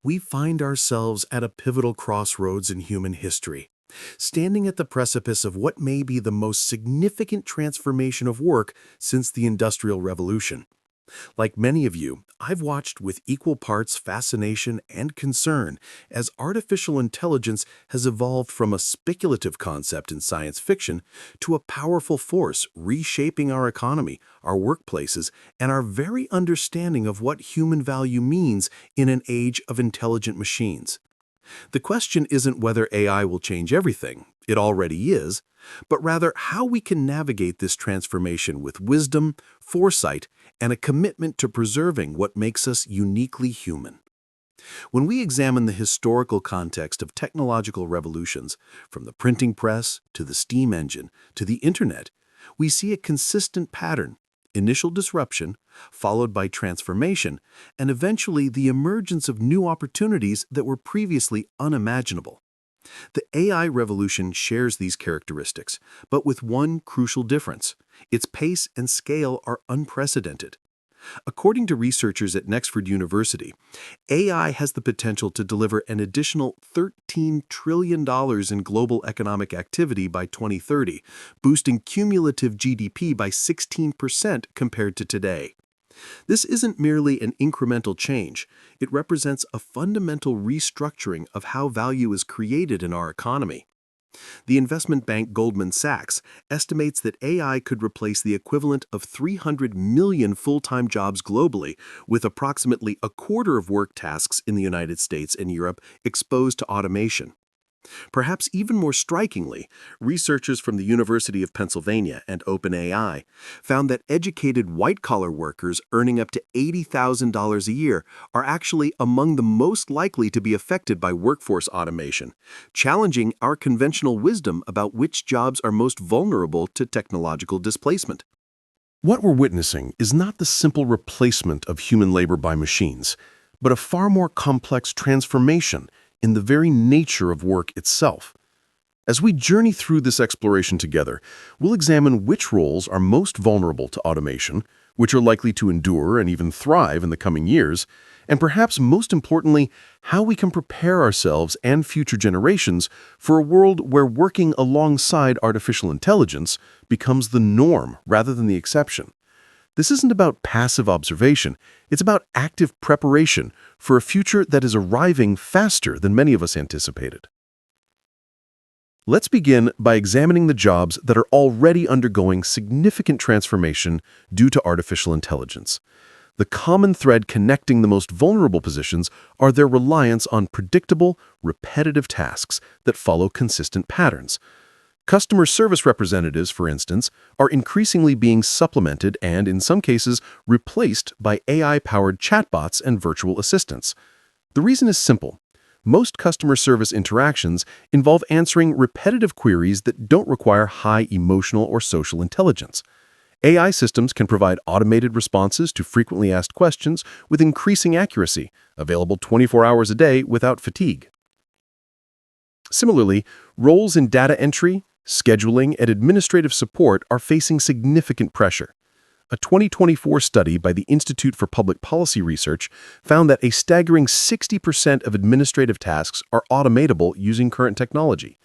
We find ourselves at a pivotal crossroads in human history, standing at the precipice of what may be the most significant transformation of work since the Industrial Revolution. Like many of you, I've watched with equal parts fascination and concern as artificial intelligence has evolved from a speculative concept in science fiction to a powerful force reshaping our economy, our workplaces, and our very understanding of what human value means in an age of intelligent machines. The question isn't whether AI will change everything, it already is, but rather how we can navigate this transformation with wisdom, foresight, and a commitment to preserving what makes us uniquely human. When we examine the historical context of technological revolutions, from the printing press to the steam engine to the internet, we see a consistent pattern: initial disruption, followed by transformation, and eventually the emergence of new opportunities that were previously unimaginable. The AI revolution shares these characteristics, but with one crucial difference: its pace and scale are unprecedented. According to researchers at Stanford University, AI has the potential to deliver an additional $13 trillion in global economic activity by 2030, boosting cumulative GDP by 16% compared to today. This isn't merely an incremental change, it represents a fundamental restructuring of how value is created in our economy. The investment bank Goldman Sachs estimates that AI could replace the equivalent of 300 million full-time jobs globally, with approximately a quarter of work tasks in the United States and Europe exposed to automation. Perhaps even more strikingly, researchers from the University of Pennsylvania and OpenAI found that educated white-collar workers earning up to $80,000 a year are actually among the most likely to be affected by workforce automation, challenging our conventional wisdom about which jobs are most vulnerable to technological displacement. What we're witnessing is not the simple replacement of human labor by machines, but a far more complex transformation in the very nature of work itself. As we journey through this exploration together, we'll examine which roles are most vulnerable to automation, which are likely to endure and even thrive in the coming years, and perhaps most importantly, how we can prepare ourselves and future generations for a world where working alongside artificial intelligence becomes the norm rather than the exception. This isn't about passive observation, it's about active preparation for a future that is arriving faster than many of us anticipated. Let's begin by examining the jobs that are already undergoing significant transformation due to artificial intelligence. The common thread connecting the most vulnerable positions are their reliance on predictable, repetitive tasks that follow consistent patterns. Customer service representatives, for instance, are increasingly being supplemented and, in some cases, replaced by AI-powered chatbots and virtual assistants. The reason is simple. Most customer service interactions involve answering repetitive queries that don't require high emotional or social intelligence. AI systems can provide automated responses to frequently asked questions with increasing accuracy, available 24 hours a day without fatigue. Similarly, roles in data entry, scheduling, and administrative support are facing significant pressure. A 2024 study by the Institute for Public Policy Research found that a staggering 60% of administrative tasks are automatable using current technology.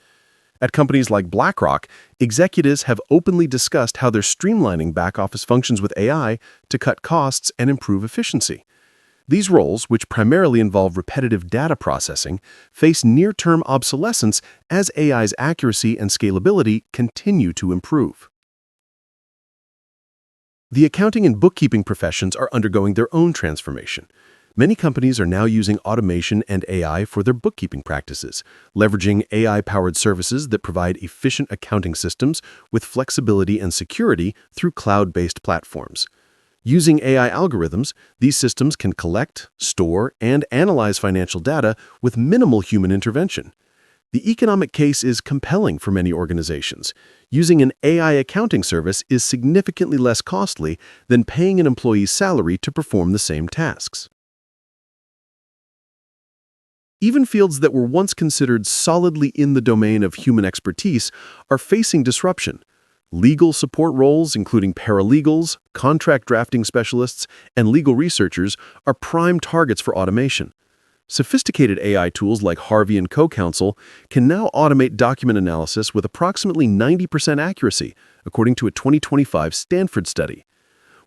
At companies like BlackRock, executives have openly discussed how they're streamlining back-office functions with AI to cut costs and improve efficiency. These roles, which primarily involve repetitive data processing, face near-term obsolescence as AI's accuracy and scalability continue to improve. The accounting and bookkeeping professions are undergoing their own transformation. Many companies are now using automation and AI for their bookkeeping practices, leveraging AI-powered services that provide efficient accounting systems with flexibility and security through cloud-based platforms. Using AI algorithms, these systems can collect, store, and analyze financial data with minimal human intervention. The economic case is compelling for many organizations. Using an AI accounting service is significantly less costly than paying an employee's salary to perform the same tasks. Even fields that were once considered solidly in the domain of human expertise are facing disruption. Legal support roles, including paralegals, contract drafting specialists, and legal researchers, are prime targets for automation. Sophisticated AI tools like Harvey and CoCounsel can now automate document analysis with approximately 90% accuracy, according to a 2025 Stanford study.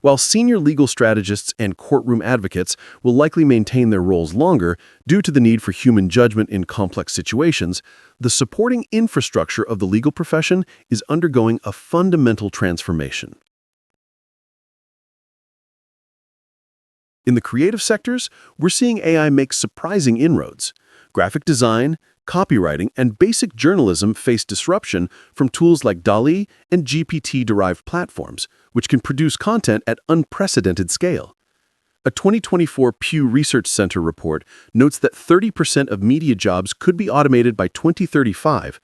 While senior legal strategists and courtroom advocates will likely maintain their roles longer due to the need for human judgment in complex situations, the supporting infrastructure of the legal profession is undergoing a fundamental transformation. In the creative sectors, we're seeing AI make surprising inroads. Graphic design, copywriting, and basic journalism face disruption from tools like DALL-E and GPT-derived platforms, which can produce content at unprecedented scale. A 2024 Pew Research Center report notes that 30% of media jobs could be automated by 2035.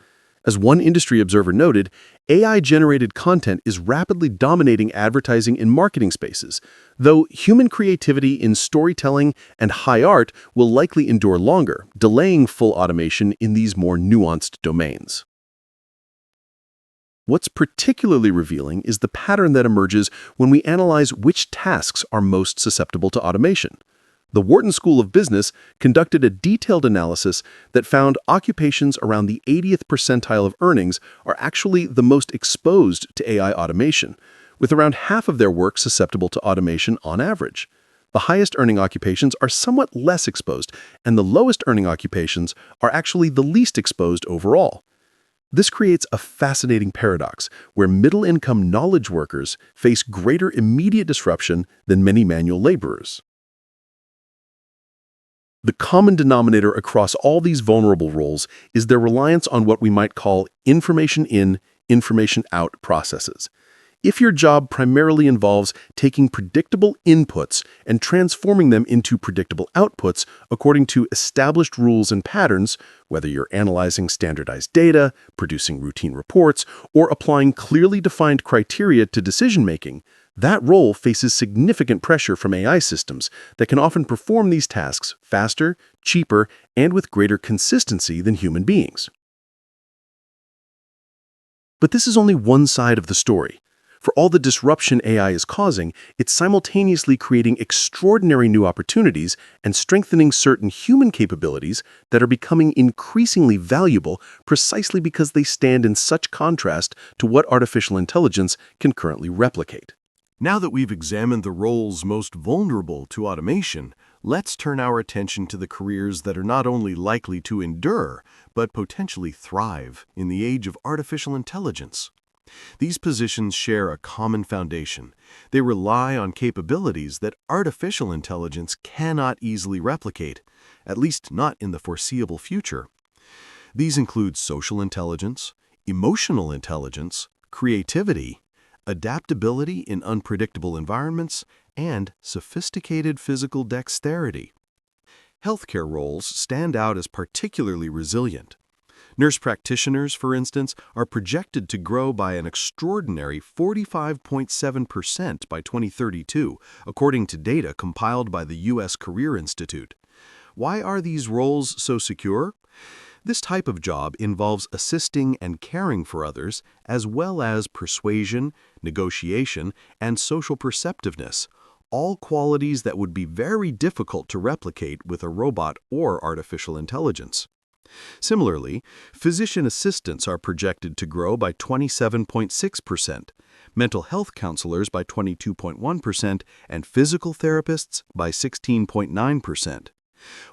As one industry observer noted, AI-generated content is rapidly dominating advertising and marketing spaces, though human creativity in storytelling and high art will likely endure longer, delaying full automation in these more nuanced domains. What's particularly revealing is the pattern that emerges when we analyze which tasks are most susceptible to automation. The Wharton School of Business conducted a detailed analysis that found occupations around the 80th percentile of earnings are actually the most exposed to AI automation, with around half of their work susceptible to automation on average. The highest earning occupations are somewhat less exposed, and the lowest earning occupations are actually the least exposed overall. This creates a fascinating paradox where middle-income knowledge workers face greater immediate disruption than many manual laborers. The common denominator across all these vulnerable roles is their reliance on what we might call information in, information out processes. If your job primarily involves taking predictable inputs and transforming them into predictable outputs according to established rules and patterns, whether you're analyzing standardized data, producing routine reports, or applying clearly defined criteria to decision-making, that role faces significant pressure from AI systems that can often perform these tasks faster, cheaper, and with greater consistency than human beings. But this is only one side of the story. For all the disruption AI is causing, it's simultaneously creating extraordinary new opportunities and strengthening certain human capabilities that are becoming increasingly valuable precisely because they stand in such contrast to what artificial intelligence can currently replicate. Now that we've examined the roles most vulnerable to automation, let's turn our attention to the careers that are not only likely to endure, but potentially thrive in the age of artificial intelligence. These positions share a common foundation. They rely on capabilities that artificial intelligence cannot easily replicate, at least not in the foreseeable future. These include social intelligence, emotional intelligence, creativity, adaptability in unpredictable environments, and sophisticated physical dexterity. Healthcare roles stand out as particularly resilient. Nurse practitioners, for instance, are projected to grow by an extraordinary 45.7% by 2032, according to data compiled by the U.S. Career Institute. Why are these roles so secure? This type of job involves assisting and caring for others, as well as persuasion, negotiation, and social perceptiveness, all qualities that would be very difficult to replicate with a robot or artificial intelligence. Similarly, physician assistants are projected to grow by 27.6%, mental health counselors by 22.1%, and physical therapists by 16.9%.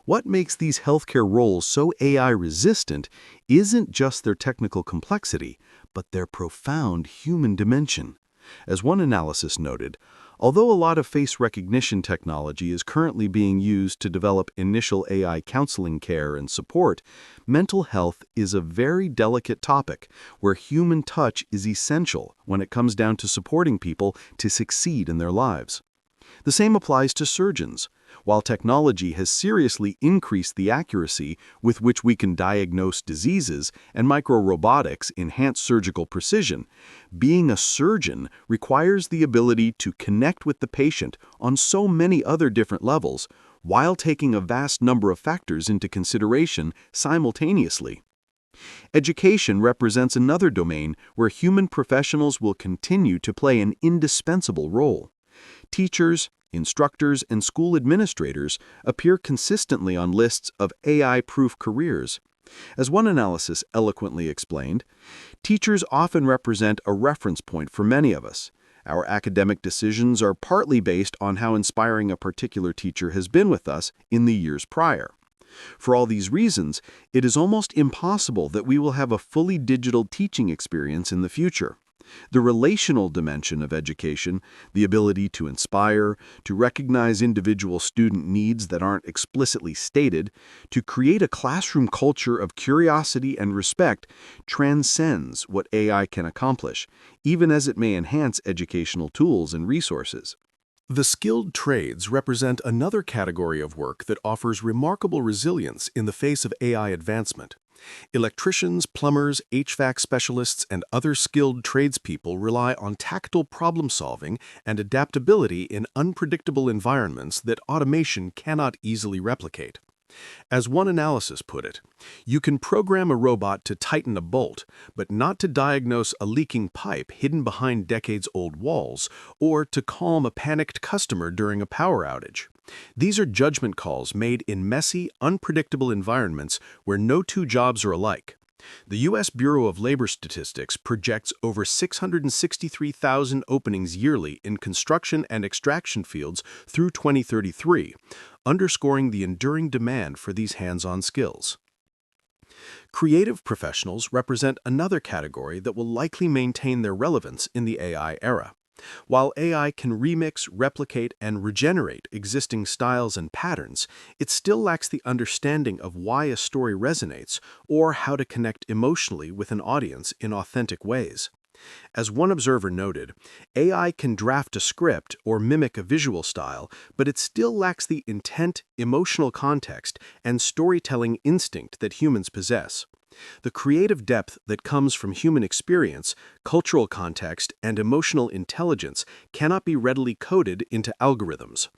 What makes these healthcare roles so AI-resistant isn't just their technical complexity, but their profound human dimension. As one analysis noted, although a lot of face recognition technology is currently being used to develop initial AI counseling care and support, mental health is a very delicate topic where human touch is essential when it comes down to supporting people to succeed in their lives. The same applies to surgeons. While technology has seriously increased the accuracy with which we can diagnose diseases and microrobotics enhance surgical precision, being a surgeon requires the ability to connect with the patient on so many other different levels, while taking a vast number of factors into consideration simultaneously. Education represents another domain where human professionals will continue to play an indispensable role. Teachers, Instructors and school administrators appear consistently on lists of AI-proof careers. As one analysis eloquently explained, teachers often represent a reference point for many of us. Our academic decisions are partly based on how inspiring a particular teacher has been with us in the years prior. For all these reasons, it is almost impossible that we will have a fully digital teaching experience in the future. The relational dimension of education, the ability to inspire, to recognize individual student needs that aren't explicitly stated, to create a classroom culture of curiosity and respect, transcends what AI can accomplish, even as it may enhance educational tools and resources. The skilled trades represent another category of work that offers remarkable resilience in the face of AI advancement. Electricians, plumbers, HVAC specialists, and other skilled tradespeople rely on tactile problem-solving and adaptability in unpredictable environments that automation cannot easily replicate. As one analysis put it, you can program a robot to tighten a bolt, but not to diagnose a leaking pipe hidden behind decades-old walls or to calm a panicked customer during a power outage. These are judgment calls made in messy, unpredictable environments where no two jobs are alike. The U.S. Bureau of Labor Statistics projects over 663,000 openings yearly in construction and extraction fields through 2033, underscoring the enduring demand for these hands-on skills. Creative professionals represent another category that will likely maintain their relevance in the AI era. While AI can remix, replicate, and regenerate existing styles and patterns, it still lacks the understanding of why a story resonates or how to connect emotionally with an audience in authentic ways. As one observer noted, AI can draft a script or mimic a visual style, but it still lacks the intent, emotional context, and storytelling instinct that humans possess. The creative depth that comes from human experience, cultural context, and emotional intelligence cannot be readily coded into algorithms.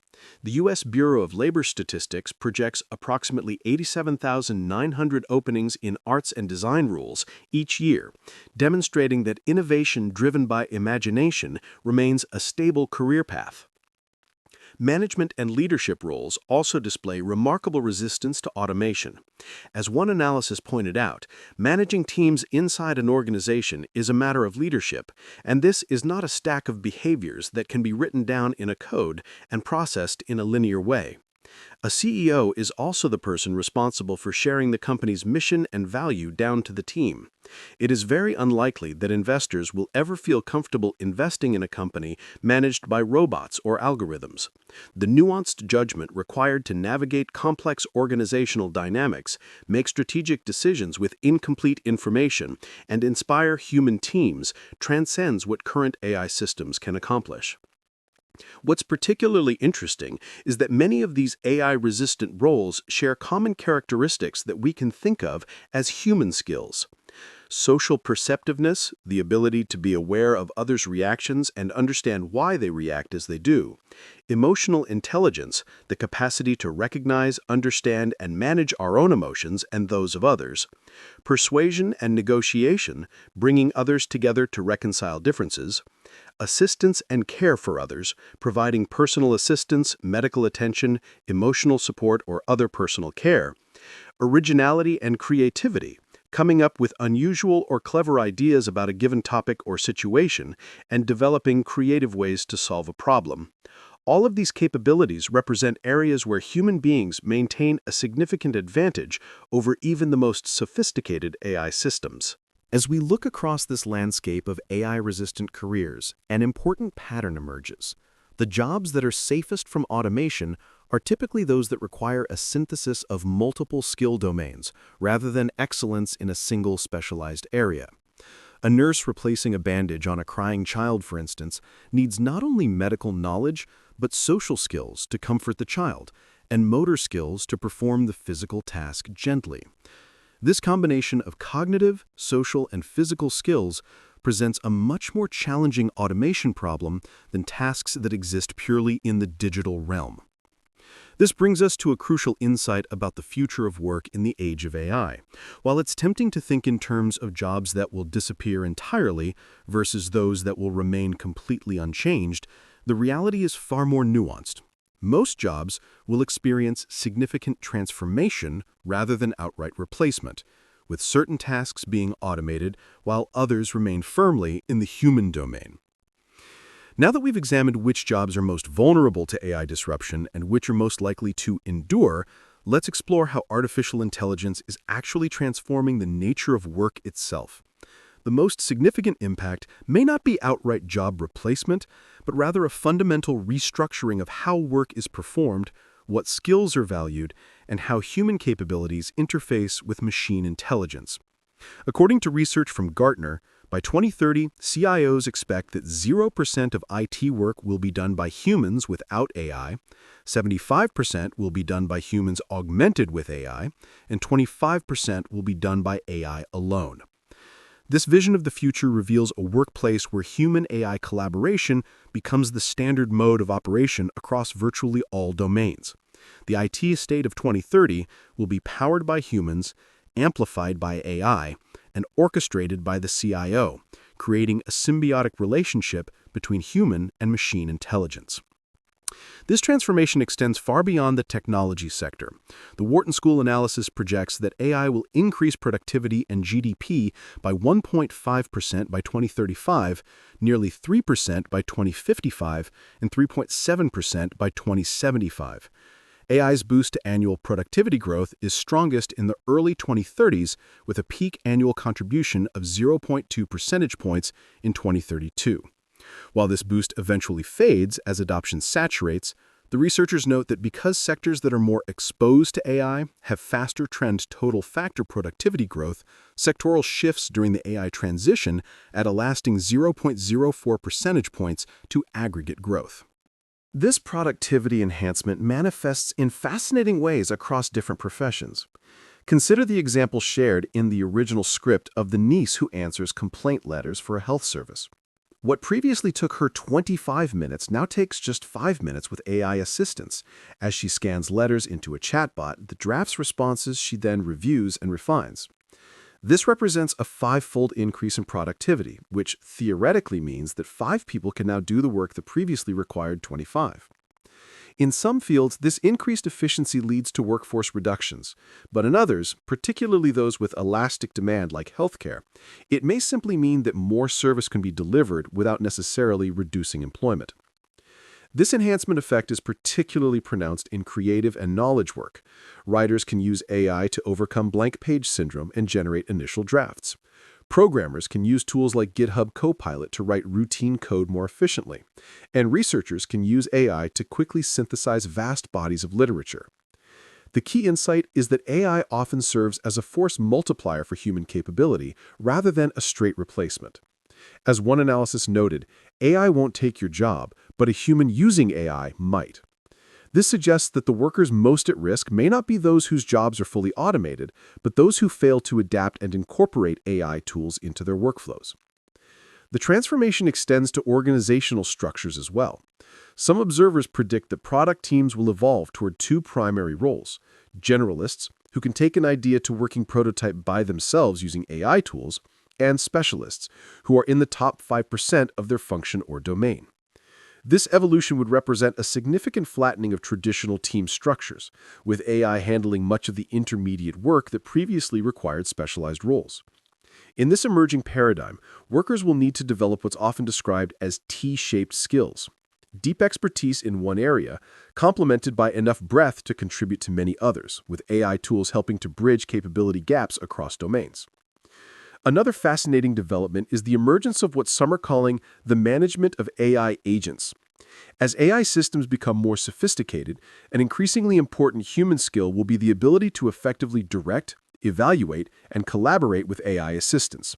The U.S. Bureau of Labor Statistics projects approximately 87,900 openings in arts and design roles each year, demonstrating that innovation driven by imagination remains a stable career path. Management and leadership roles also display remarkable resistance to automation. As one analysis pointed out, managing teams inside an organization is a matter of leadership, and this is not a stack of behaviors that can be written down in a code and processed in a linear way. A CEO is also the person responsible for sharing the company's mission and value down to the team. It is very unlikely that investors will ever feel comfortable investing in a company managed by robots or algorithms. The nuanced judgment required to navigate complex organizational dynamics, make strategic decisions with incomplete information, and inspire human teams transcends what current AI systems can accomplish. What's particularly interesting is that many of these AI-resistant roles share common characteristics that we can think of as human skills. Social perceptiveness, the ability to be aware of others' reactions and understand why they react as they do. Emotional intelligence, the capacity to recognize, understand, and manage our own emotions and those of others. Persuasion and negotiation, bringing others together to reconcile differences. Assistance and care for others, providing personal assistance, medical attention, emotional support, or other personal care. Originality and creativity, coming up with unusual or clever ideas about a given topic or situation, and developing creative ways to solve a problem. All of these capabilities represent areas where human beings maintain a significant advantage over even the most sophisticated AI systems. As we look across this landscape of AI-resistant careers, an important pattern emerges. The jobs that are safest from automation are typically those that require a synthesis of multiple skill domains, rather than excellence in a single specialized area. A nurse replacing a bandage on a crying child, for instance, needs not only medical knowledge, but social skills to comfort the child, and motor skills to perform the physical task gently. This combination of cognitive, social, and physical skills presents a much more challenging automation problem than tasks that exist purely in the digital realm. This brings us to a crucial insight about the future of work in the age of AI. While it's tempting to think in terms of jobs that will disappear entirely versus those that will remain completely unchanged, the reality is far more nuanced. Most jobs will experience significant transformation rather than outright replacement, with certain tasks being automated while others remain firmly in the human domain. Now that we've examined which jobs are most vulnerable to AI disruption and which are most likely to endure, let's explore how artificial intelligence is actually transforming the nature of work itself. The most significant impact may not be outright job replacement, but rather a fundamental restructuring of how work is performed, what skills are valued, and how human capabilities interface with machine intelligence. According to research from Gartner, by 2030, CIOs expect that 0% of IT work will be done by humans without AI, 75% will be done by humans augmented with AI, and 25% will be done by AI alone. This vision of the future reveals a workplace where human-AI collaboration becomes the standard mode of operation across virtually all domains. The IT estate of 2030 will be powered by humans, amplified by AI, and orchestrated by the CIO, creating a symbiotic relationship between human and machine intelligence. This transformation extends far beyond the technology sector. The Wharton School analysis projects that AI will increase productivity and GDP by 1.5% by 2035, nearly 3% by 2055, and 3.7% by 2075. AI's boost to annual productivity growth is strongest in the early 2030s, with a peak annual contribution of 0.2 percentage points in 2032. While this boost eventually fades as adoption saturates, the researchers note that because sectors that are more exposed to AI have faster trend total factor productivity growth, sectoral shifts during the AI transition add a lasting 0.04 percentage points to aggregate growth. This productivity enhancement manifests in fascinating ways across different professions. Consider the example shared in the original script of the niece who answers complaint letters for a health service. What previously took her 25 minutes now takes just 5 minutes with AI assistance. As she scans letters into a chatbot that drafts responses she then reviews and refines. This represents a 5-fold increase in productivity, which theoretically means that 5 people can now do the work that previously required 25. In some fields, this increased efficiency leads to workforce reductions, but in others, particularly those with elastic demand like healthcare, it may simply mean that more service can be delivered without necessarily reducing employment. This enhancement effect is particularly pronounced in creative and knowledge work. Writers can use AI to overcome blank page syndrome and generate initial drafts. Programmers can use tools like GitHub Copilot to write routine code more efficiently. And researchers can use AI to quickly synthesize vast bodies of literature. The key insight is that AI often serves as a force multiplier for human capability rather than a straight replacement. As one analysis noted, AI won't take your job, but a human using AI might. This suggests that the workers most at risk may not be those whose jobs are fully automated, but those who fail to adapt and incorporate AI tools into their workflows. The transformation extends to organizational structures as well. Some observers predict that product teams will evolve toward 2 primary roles: generalists, who can take an idea to working prototype by themselves using AI tools, and specialists, who are in the top 5% of their function or domain. This evolution would represent a significant flattening of traditional team structures, with AI handling much of the intermediate work that previously required specialized roles. In this emerging paradigm, workers will need to develop what's often described as T-shaped skills: deep expertise in one area, complemented by enough breadth to contribute to many others, with AI tools helping to bridge capability gaps across domains. Another fascinating development is the emergence of what some are calling the management of AI agents. As AI systems become more sophisticated, an increasingly important human skill will be the ability to effectively direct, evaluate, and collaborate with AI assistants.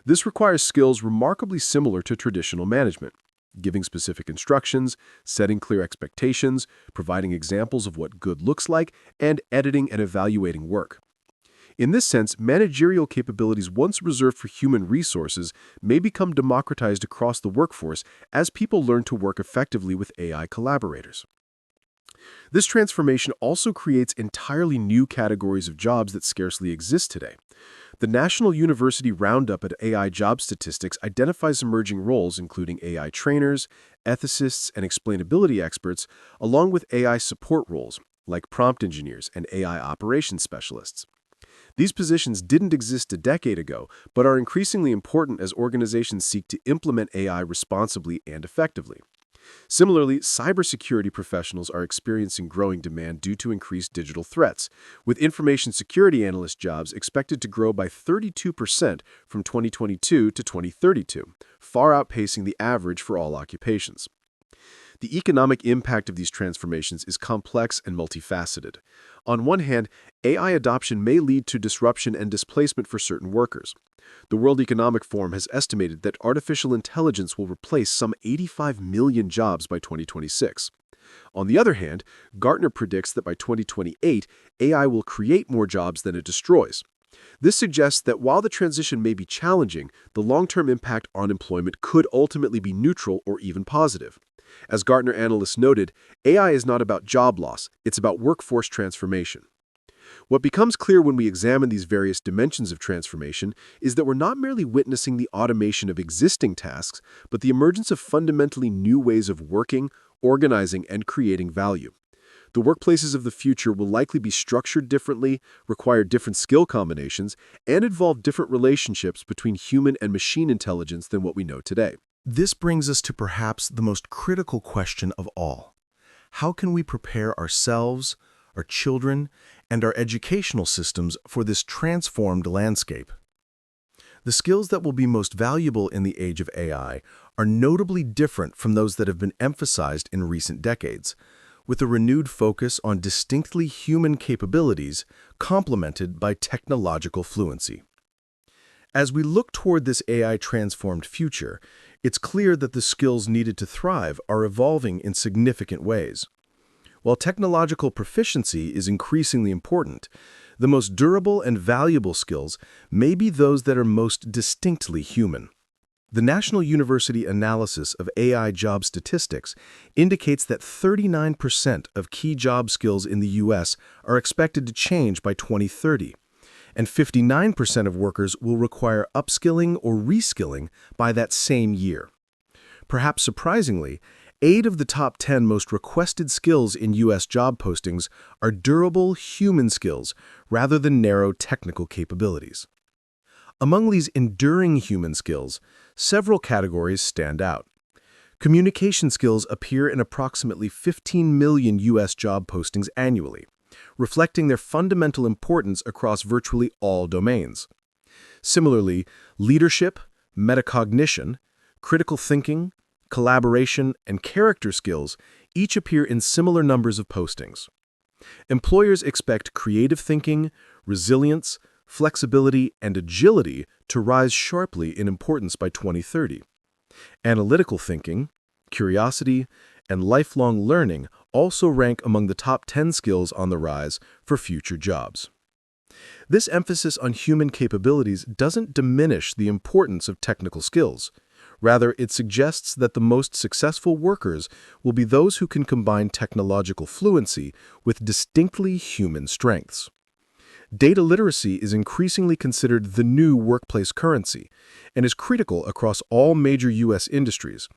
This requires skills remarkably similar to traditional management: giving specific instructions, setting clear expectations, providing examples of what good looks like, and editing and evaluating work. In this sense, managerial capabilities once reserved for human resources may become democratized across the workforce as people learn to work effectively with AI collaborators. This transformation also creates entirely new categories of jobs that scarcely exist today. The National University Roundup at AI Job Statistics identifies emerging roles including AI trainers, ethicists, and explainability experts, along with AI support roles like prompt engineers and AI operations specialists. These positions didn't exist a decade ago, but are increasingly important as organizations seek to implement AI responsibly and effectively. Similarly, cybersecurity professionals are experiencing growing demand due to increased digital threats, with information security analyst jobs expected to grow by 32% from 2022 to 2032, far outpacing the average for all occupations. The economic impact of these transformations is complex and multifaceted. On one hand, AI adoption may lead to disruption and displacement for certain workers. The World Economic Forum has estimated that artificial intelligence will replace some 85 million jobs by 2026. On the other hand, Gartner predicts that by 2028, AI will create more jobs than it destroys. This suggests that while the transition may be challenging, the long-term impact on employment could ultimately be neutral or even positive. As Gartner analysts noted, AI is not about job loss, it's about workforce transformation. What becomes clear when we examine these various dimensions of transformation is that we're not merely witnessing the automation of existing tasks, but the emergence of fundamentally new ways of working, organizing, and creating value. The workplaces of the future will likely be structured differently, require different skill combinations, and involve different relationships between human and machine intelligence than what we know today. This brings us to perhaps the most critical question of all. How can we prepare ourselves, our children, and our educational systems for this transformed landscape? The skills that will be most valuable in the age of AI are notably different from those that have been emphasized in recent decades, with a renewed focus on distinctly human capabilities complemented by technological fluency. As we look toward this AI-transformed future, it's clear that the skills needed to thrive are evolving in significant ways. While technological proficiency is increasingly important, the most durable and valuable skills may be those that are most distinctly human. The National University analysis of AI job statistics indicates that 39% of key job skills in the U.S. are expected to change by 2030, and 59% of workers will require upskilling or reskilling by that same year. Perhaps surprisingly, 8 of the top 10 most requested skills in U.S. job postings are durable human skills rather than narrow technical capabilities. Among these enduring human skills, several categories stand out. Communication skills appear in approximately 15 million U.S. job postings annually, reflecting their fundamental importance across virtually all domains. Similarly, leadership, metacognition, critical thinking, collaboration, and character skills each appear in similar numbers of postings. Employers expect creative thinking, resilience, flexibility, and agility to rise sharply in importance by 2030. Analytical thinking, curiosity, and lifelong learning also rank among the top 10 skills on the rise for future jobs. This emphasis on human capabilities doesn't diminish the importance of technical skills. Rather, it suggests that the most successful workers will be those who can combine technological fluency with distinctly human strengths. Data literacy is increasingly considered the new workplace currency and is critical across all major U.S. industries,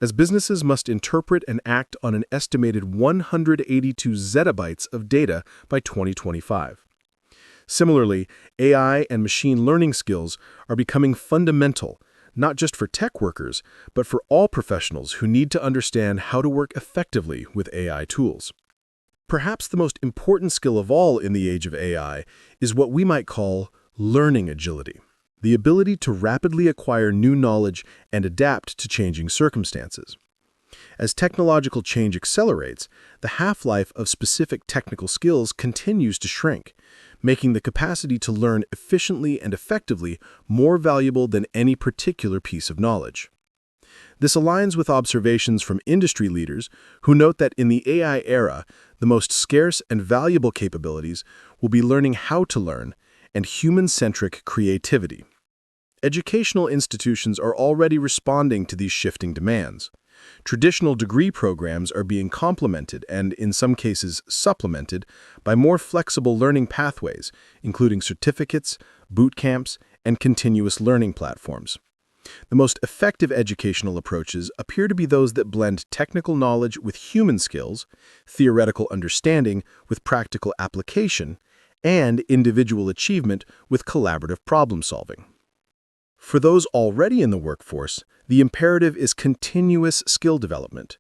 as businesses must interpret and act on an estimated 182 zettabytes of data by 2025. Similarly, AI and machine learning skills are becoming fundamental, not just for tech workers, but for all professionals who need to understand how to work effectively with AI tools. Perhaps the most important skill of all in the age of AI is what we might call learning agility, the ability to rapidly acquire new knowledge and adapt to changing circumstances. As technological change accelerates, the half-life of specific technical skills continues to shrink, making the capacity to learn efficiently and effectively more valuable than any particular piece of knowledge. This aligns with observations from industry leaders who note that in the AI era, the most scarce and valuable capabilities will be learning how to learn and human-centric creativity. Educational institutions are already responding to these shifting demands. Traditional degree programs are being complemented and, in some cases, supplemented by more flexible learning pathways, including certificates, boot camps, and continuous learning platforms. The most effective educational approaches appear to be those that blend technical knowledge with human skills, theoretical understanding with practical application, and individual achievement with collaborative problem-solving. For those already in the workforce, the imperative is continuous skill development.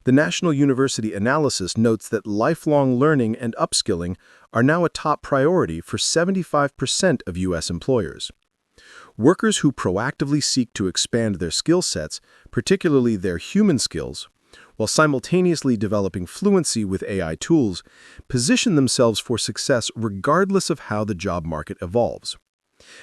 The National University analysis notes that lifelong learning and upskilling are now a top priority for 75% of U.S. employers. Workers who proactively seek to expand their skill sets, particularly their human skills, while simultaneously developing fluency with AI tools, position themselves for success regardless of how the job market evolves.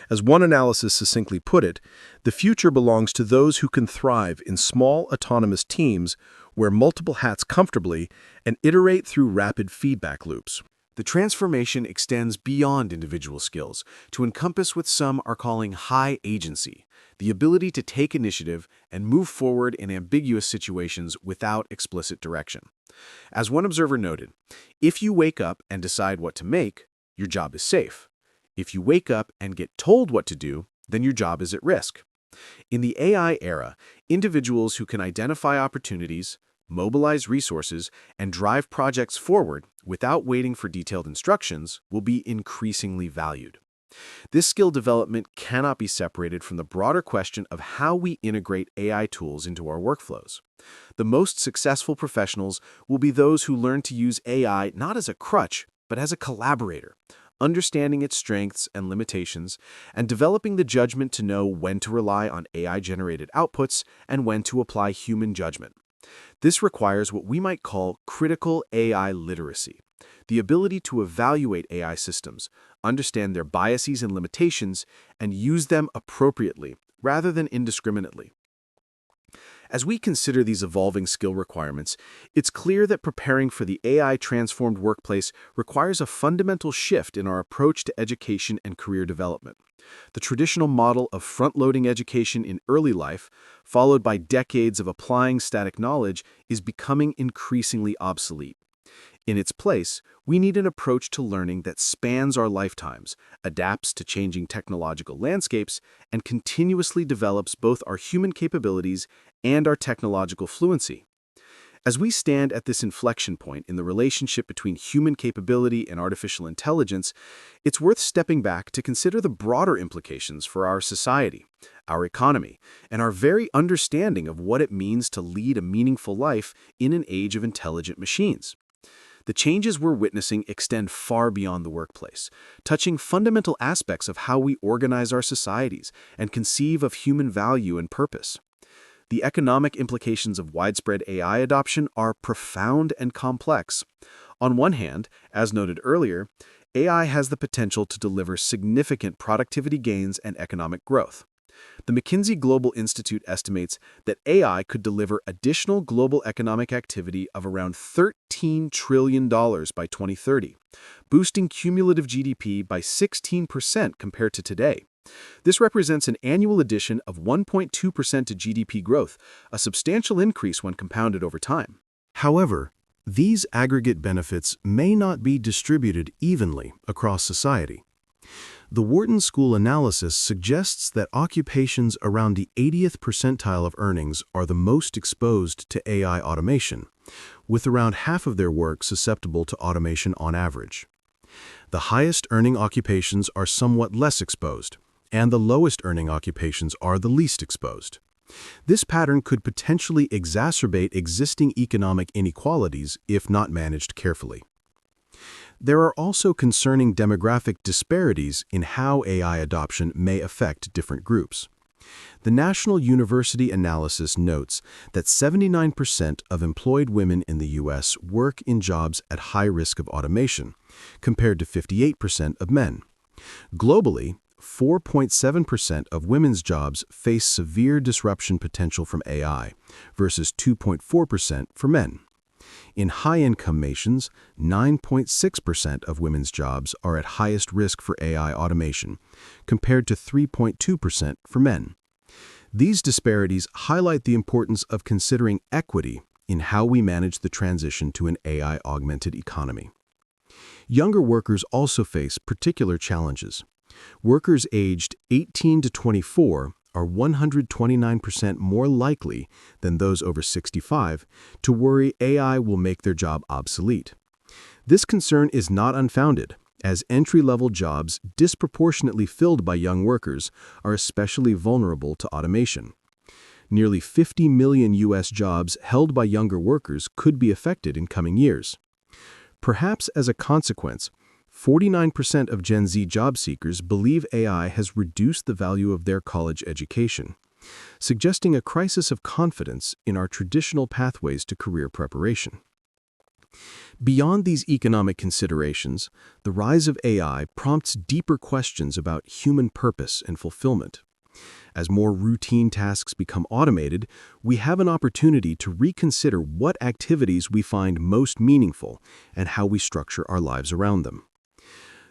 As one analysis succinctly put it, the future belongs to those who can thrive in small, autonomous teams, wear multiple hats comfortably, and iterate through rapid feedback loops. The transformation extends beyond individual skills to encompass what some are calling high agency, the ability to take initiative and move forward in ambiguous situations without explicit direction. As one observer noted, if you wake up and decide what to make, your job is safe. If you wake up and get told what to do, then your job is at risk. In the AI era, individuals who can identify opportunities, mobilize resources, and drive projects forward without waiting for detailed instructions will be increasingly valued. This skill development cannot be separated from the broader question of how we integrate AI tools into our workflows. The most successful professionals will be those who learn to use AI not as a crutch, but as a collaborator, understanding its strengths and limitations, and developing the judgment to know when to rely on AI-generated outputs and when to apply human judgment. This requires what we might call critical AI literacy, the ability to evaluate AI systems, understand their biases and limitations, and use them appropriately rather than indiscriminately. As we consider these evolving skill requirements, it's clear that preparing for the AI-transformed workplace requires a fundamental shift in our approach to education and career development. The traditional model of front-loading education in early life, followed by decades of applying static knowledge, is becoming increasingly obsolete. In its place, we need an approach to learning that spans our lifetimes, adapts to changing technological landscapes, and continuously develops both our human capabilities and our technological fluency. As we stand at this inflection point in the relationship between human capability and artificial intelligence, it's worth stepping back to consider the broader implications for our society, our economy, and our very understanding of what it means to lead a meaningful life in an age of intelligent machines. The changes we're witnessing extend far beyond the workplace, touching fundamental aspects of how we organize our societies and conceive of human value and purpose. The economic implications of widespread AI adoption are profound and complex. On one hand, as noted earlier, AI has the potential to deliver significant productivity gains and economic growth. The McKinsey Global Institute estimates that AI could deliver additional global economic activity of around $13 trillion by 2030, boosting cumulative GDP by 16% compared to today. This represents an annual addition of 1.2% to GDP growth, a substantial increase when compounded over time. However, these aggregate benefits may not be distributed evenly across society. The Wharton School analysis suggests that occupations around the 80th percentile of earnings are the most exposed to AI automation, with around half of their work susceptible to automation on average. The highest earning occupations are somewhat less exposed, and the lowest earning occupations are the least exposed. This pattern could potentially exacerbate existing economic inequalities if not managed carefully. There are also concerning demographic disparities in how AI adoption may affect different groups. The National University analysis notes that 79% of employed women in the U.S. work in jobs at high risk of automation, compared to 58% of men. Globally, 4.7% of women's jobs face severe disruption potential from AI, versus 2.4% for men. In high-income nations, 9.6% of women's jobs are at highest risk for AI automation, compared to 3.2% for men. These disparities highlight the importance of considering equity in how we manage the transition to an AI-augmented economy. Younger workers also face particular challenges. Workers aged 18 to 24 are 129% more likely than those over 65 to worry AI will make their job obsolete. This concern is not unfounded, as entry-level jobs disproportionately filled by young workers are especially vulnerable to automation. Nearly 50 million U.S. jobs held by younger workers could be affected in coming years. Perhaps as a consequence, 49% of Gen Z job seekers believe AI has reduced the value of their college education, suggesting a crisis of confidence in our traditional pathways to career preparation. Beyond these economic considerations, the rise of AI prompts deeper questions about human purpose and fulfillment. As more routine tasks become automated, we have an opportunity to reconsider what activities we find most meaningful and how we structure our lives around them.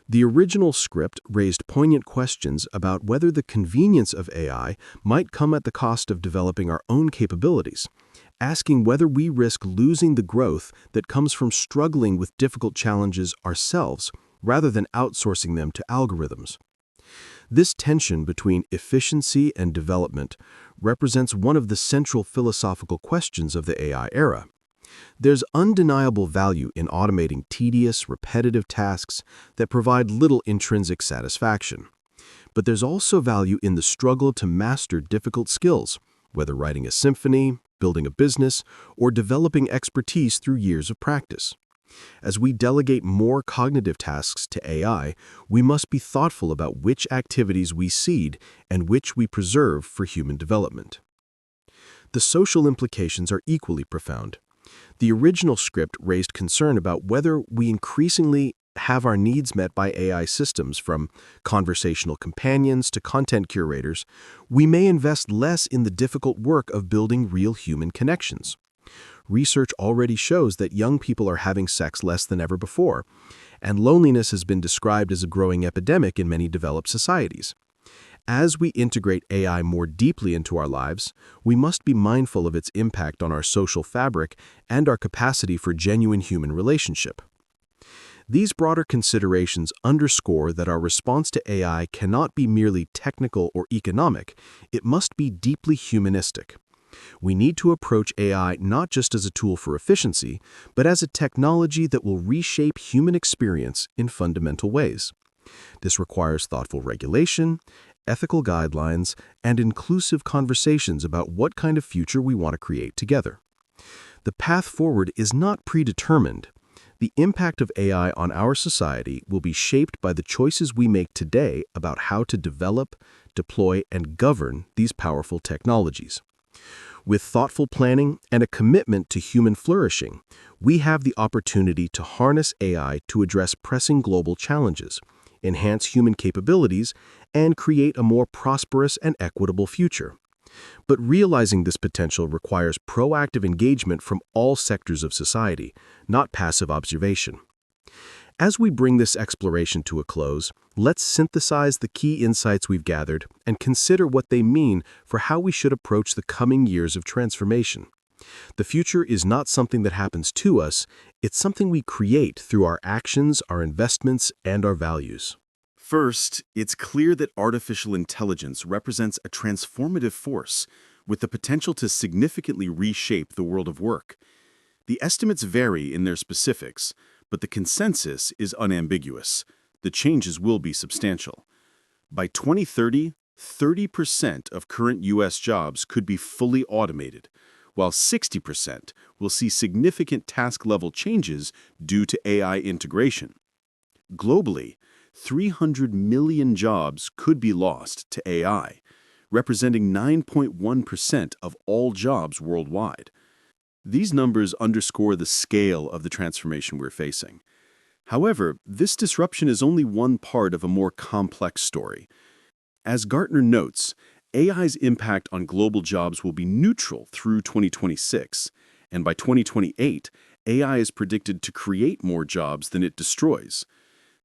The original script raised poignant questions about whether the convenience of AI might come at the cost of developing our own capabilities, asking whether we risk losing the growth that comes from struggling with difficult challenges ourselves rather than outsourcing them to algorithms. This tension between efficiency and development represents one of the central philosophical questions of the AI era. There's undeniable value in automating tedious, repetitive tasks that provide little intrinsic satisfaction. But there's also value in the struggle to master difficult skills, whether writing a symphony, building a business, or developing expertise through years of practice. As we delegate more cognitive tasks to AI, we must be thoughtful about which activities we cede and which we preserve for human development. The social implications are equally profound. The original script raised concern about whether we increasingly have our needs met by AI systems, from conversational companions to content curators. We may invest less in the difficult work of building real human connections. Research already shows that young people are having sex less than ever before, and loneliness has been described as a growing epidemic in many developed societies. As we integrate AI more deeply into our lives, we must be mindful of its impact on our social fabric and our capacity for genuine human relationship. These broader considerations underscore that our response to AI cannot be merely technical or economic, it must be deeply humanistic. We need to approach AI not just as a tool for efficiency, but as a technology that will reshape human experience in fundamental ways. This requires thoughtful regulation, ethical guidelines, and inclusive conversations about what kind of future we want to create together. The path forward is not predetermined. The impact of AI on our society will be shaped by the choices we make today about how to develop, deploy, and govern these powerful technologies. With thoughtful planning and a commitment to human flourishing, we have the opportunity to harness AI to address pressing global challenges, enhance human capabilities, and create a more prosperous and equitable future. But realizing this potential requires proactive engagement from all sectors of society, not passive observation. As we bring this exploration to a close, let's synthesize the key insights we've gathered and consider what they mean for how we should approach the coming years of transformation. The future is not something that happens to us, it's something we create through our actions, our investments, and our values. First, it's clear that artificial intelligence represents a transformative force with the potential to significantly reshape the world of work. The estimates vary in their specifics, but the consensus is unambiguous. The changes will be substantial. By 2030, 30% of current U.S. jobs could be fully automated, while 60% will see significant task-level changes due to AI integration. Globally, 300 million jobs could be lost to AI, representing 9.1% of all jobs worldwide. These numbers underscore the scale of the transformation we're facing. However, this disruption is only one part of a more complex story. As Gartner notes, AI's impact on global jobs will be neutral through 2026, and by 2028, AI is predicted to create more jobs than it destroys.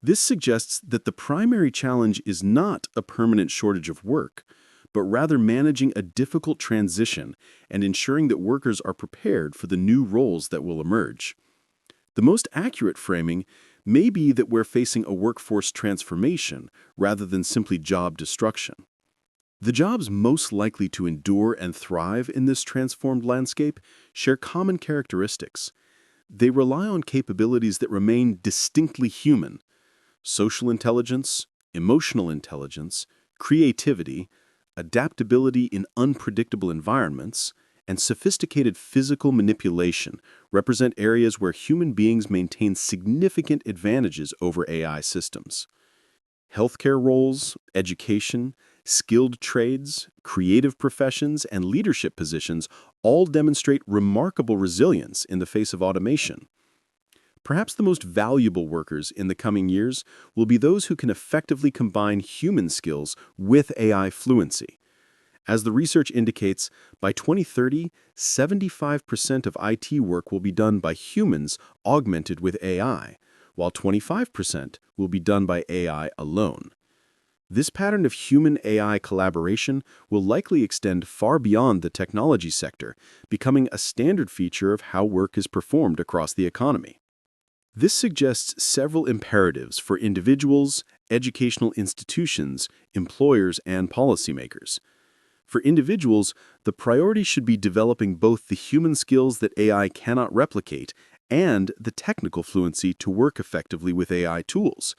This suggests that the primary challenge is not a permanent shortage of work, but rather managing a difficult transition and ensuring that workers are prepared for the new roles that will emerge. The most accurate framing may be that we're facing a workforce transformation rather than simply job destruction. The jobs most likely to endure and thrive in this transformed landscape share common characteristics. They rely on capabilities that remain distinctly human: social intelligence, emotional intelligence, creativity, adaptability in unpredictable environments, and sophisticated physical manipulation represent areas where human beings maintain significant advantages over AI systems. Healthcare roles, education, skilled trades, creative professions, and leadership positions all demonstrate remarkable resilience in the face of automation. Perhaps the most valuable workers in the coming years will be those who can effectively combine human skills with AI fluency. As the research indicates, by 2030, 75% of IT work will be done by humans augmented with AI, while 25% will be done by AI alone. This pattern of human-AI collaboration will likely extend far beyond the technology sector, becoming a standard feature of how work is performed across the economy. This suggests several imperatives for individuals, educational institutions, employers, and policymakers. For individuals, the priority should be developing both the human skills that AI cannot replicate and the technical fluency to work effectively with AI tools.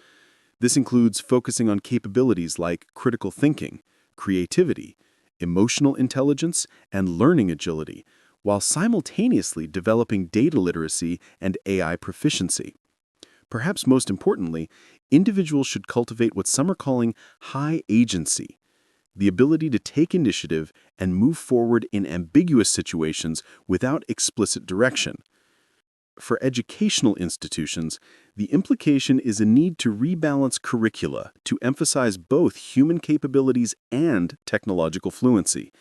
This includes focusing on capabilities like critical thinking, creativity, emotional intelligence, and learning agility, while simultaneously developing data literacy and AI proficiency. Perhaps most importantly, individuals should cultivate what some are calling high agency, the ability to take initiative and move forward in ambiguous situations without explicit direction. For educational institutions, the implication is a need to rebalance curricula to emphasize both human capabilities and technological fluency.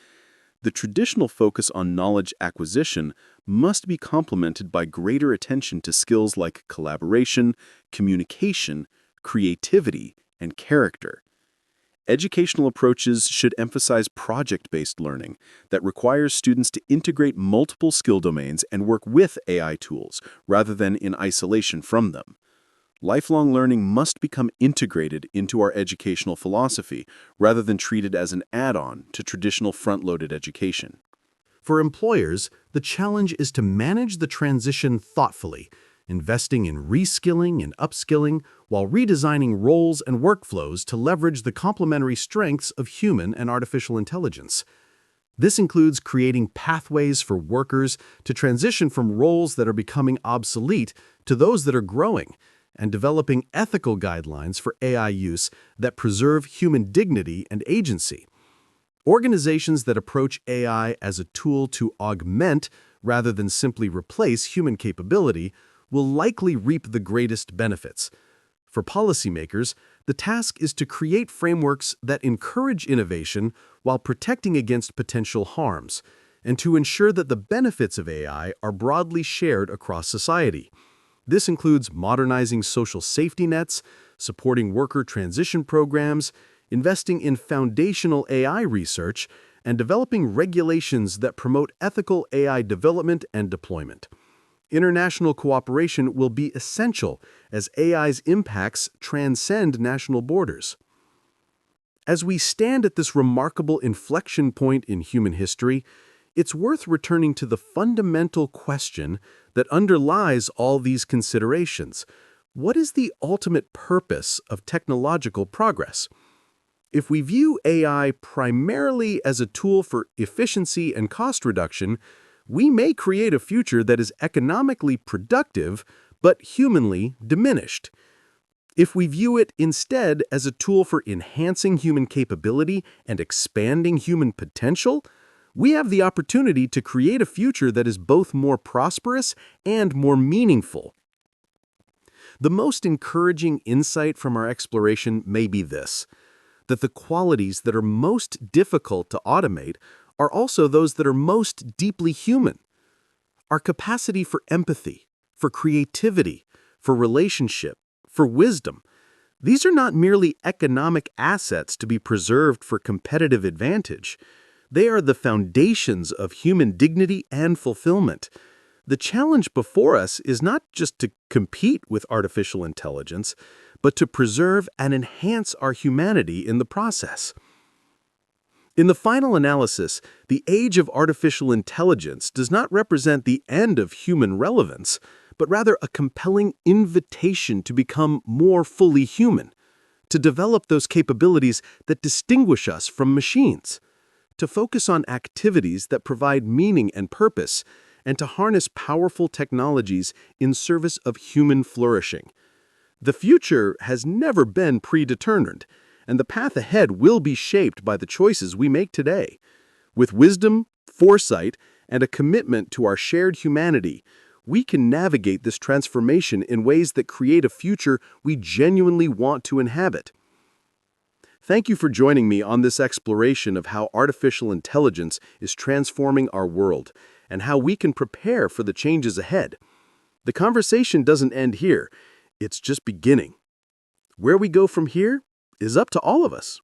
The traditional focus on knowledge acquisition must be complemented by greater attention to skills like collaboration, communication, creativity, and character. Educational approaches should emphasize project-based learning that requires students to integrate multiple skill domains and work with AI tools rather than in isolation from them. Lifelong learning must become integrated into our educational philosophy rather than treated as an add-on to traditional front-loaded education. For employers, the challenge is to manage the transition thoughtfully, investing in reskilling and upskilling while redesigning roles and workflows to leverage the complementary strengths of human and artificial intelligence. This includes creating pathways for workers to transition from roles that are becoming obsolete to those that are growing, and developing ethical guidelines for AI use that preserve human dignity and agency. Organizations that approach AI as a tool to augment rather than simply replace human capability will likely reap the greatest benefits. For policymakers, the task is to create frameworks that encourage innovation while protecting against potential harms, and to ensure that the benefits of AI are broadly shared across society. This includes modernizing social safety nets, supporting worker transition programs, investing in foundational AI research, and developing regulations that promote ethical AI development and deployment. International cooperation will be essential as AI's impacts transcend national borders. As we stand at this remarkable inflection point in human history, it's worth returning to the fundamental question that underlies all these considerations. What is the ultimate purpose of technological progress? If we view AI primarily as a tool for efficiency and cost reduction, we may create a future that is economically productive but humanly diminished. If we view it instead as a tool for enhancing human capability and expanding human potential, we have the opportunity to create a future that is both more prosperous and more meaningful. The most encouraging insight from our exploration may be this: that the qualities that are most difficult to automate are also those that are most deeply human. Our capacity for empathy, for creativity, for relationship, for wisdom. These are not merely economic assets to be preserved for competitive advantage. They are the foundations of human dignity and fulfillment. The challenge before us is not just to compete with artificial intelligence, but to preserve and enhance our humanity in the process. In the final analysis, the age of artificial intelligence does not represent the end of human relevance, but rather a compelling invitation to become more fully human, to develop those capabilities that distinguish us from machines, to focus on activities that provide meaning and purpose, and to harness powerful technologies in service of human flourishing. The future has never been predetermined, and the path ahead will be shaped by the choices we make today. With wisdom, foresight, and a commitment to our shared humanity, we can navigate this transformation in ways that create a future we genuinely want to inhabit. Thank you for joining me on this exploration of how artificial intelligence is transforming our world and how we can prepare for the changes ahead. The conversation doesn't end here. It's just beginning. Where we go from here is up to all of us.